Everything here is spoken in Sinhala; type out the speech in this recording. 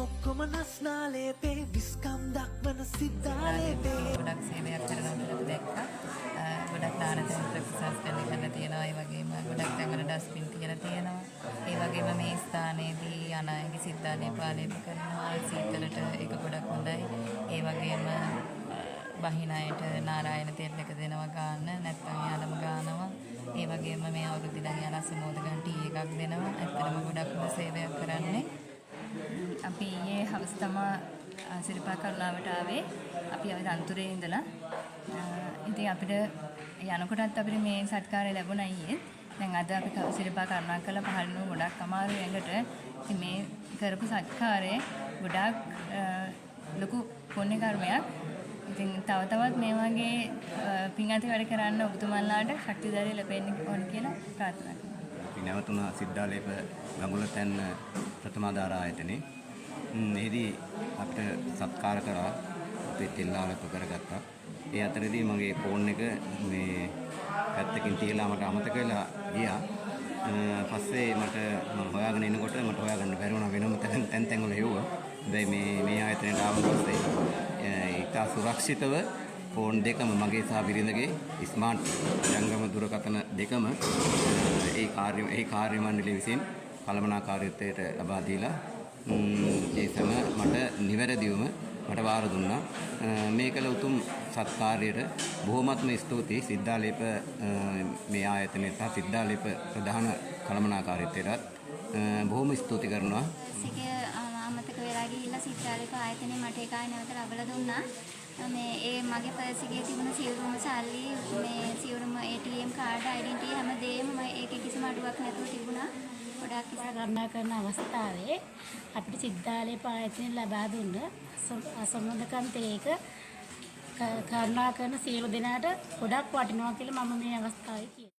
ඔක්කොම නස්නාලේපේ විස්කම් දක්වන සිද්ධාලේපේ ගොඩක් සේවයක් කරනවා කියලා දැක්කා. ගොඩක් දාන තැන් ප්‍රතිසංස්කරණය කරලා තියෙනවා. ඒ වගේම ගොඩක් තැන්වල ඩස්බින් තියලා තියෙනවා. ඒ වගේම මේ ස්ථානයේදී අනායගේ සිද්ධාලේප ආලේප කරනවා. සීතලට ඒක ගොඩක් හොඳයි. ඒ වගේම බහින අයට නාරායන තෙල් එක දෙනවා ගන්න නැත්නම් යාළම ගන්නවා. ඒ වගේම මේ අවුරුදු ඉඳන් යාලා සමෝදගන් ටී එකක් දෙනවා. ඇත්තටම ගොඩක් හොඳ සේවයක් කරන්නේ. අපි ඊයේ හවස තමයි සිරිපා කරුණාවට ආවේ. අපි ආවේ අන්තරේ ඉඳලා. ඉතින් අපිට යනකොටත් අපිට මේ සත්කාරය ලැබුණා ඊයේ. දැන් අද අපි සිරිපා කරුණා කළා පහළිනුව ගොඩක් අමාරු ඇඟට. ඉතින් මේ කරපු සත්කාරය ගොඩක් ලොකු පුණ්‍ය කර්මයක්. ඉතින් තව තවත් මේ වගේ පින් ඇති වැඩ කරන්න ඔබතුමන්ලාට ශක්තිධෛර්යය ලැබෙන්න ඕන කියලා ප්‍රාර්ථනා කරනවා. අපි නැවතුණා සිද්ධාලේප ගඟුලතැන්න ප්‍රථමාධාර ආයතනේ. එහිදී අපිට සත්කාර කරා අපේ තෙල්ලාලක කරගත්තා. ඒ අතරේදී මගේ ෆෝන් එක මේ පැත්තකින් තියලා මට අමතක වෙලා ගියා. පස්සේ මම හොයාගෙන එනකොට මට හොයාගන්න බැරි වුණා වෙනම තැන් වල හෙව්වා. හැබැයි මේ ආයතනයට ආව පස්සේ ඉතා සුරක්ෂිතව ෆෝන් දෙකම මගේ සහ බිරිඳගේ ස්මාර්ට් ජංගම දුරකථන දෙකම ඒ කාර්ය මණ්ඩලය විසින් කළමනාකාරීත්වයට ලබා දීලා ඒ සම මට නිවැරදිවම මට වාර දුන්නා. මේ කළ උතුම් සත්කාරයට බොහොමත්ම ස්තුතියි සිද්ධාලේප මේ ආයතනයට සහ සිද්ධාලේප ප්‍රධාන කළමනාකාරීත්වයට බොහොම ස්තුති කරනවා. අමතක වෙලා ගිහිල්ලා සිද්ධාලේප ආයතනේ මට ඒකයි නැවත ලබලා දුන්නා. මේ ඒ මගේ පර්ස් එකේ තිබුණ සියලුම සල්ලි මේ සියලුම ATM කාඩ් ඩෙන්ටිටි හැමදේම ඒකේ කිසිම අඩුවක් නැතුව තිබුණා. ගොඩාක් කරුණා කරන අවස්ථාවේ අපිට සිද්ධාලේප ආයතනය ලබා දුන්න අසම්බන්ධකම් තේක කරුණා කරන සියලු දෙනාට ගොඩක් වටිනවා කියලා මම මේ අවස්ථාවේ කියනවා.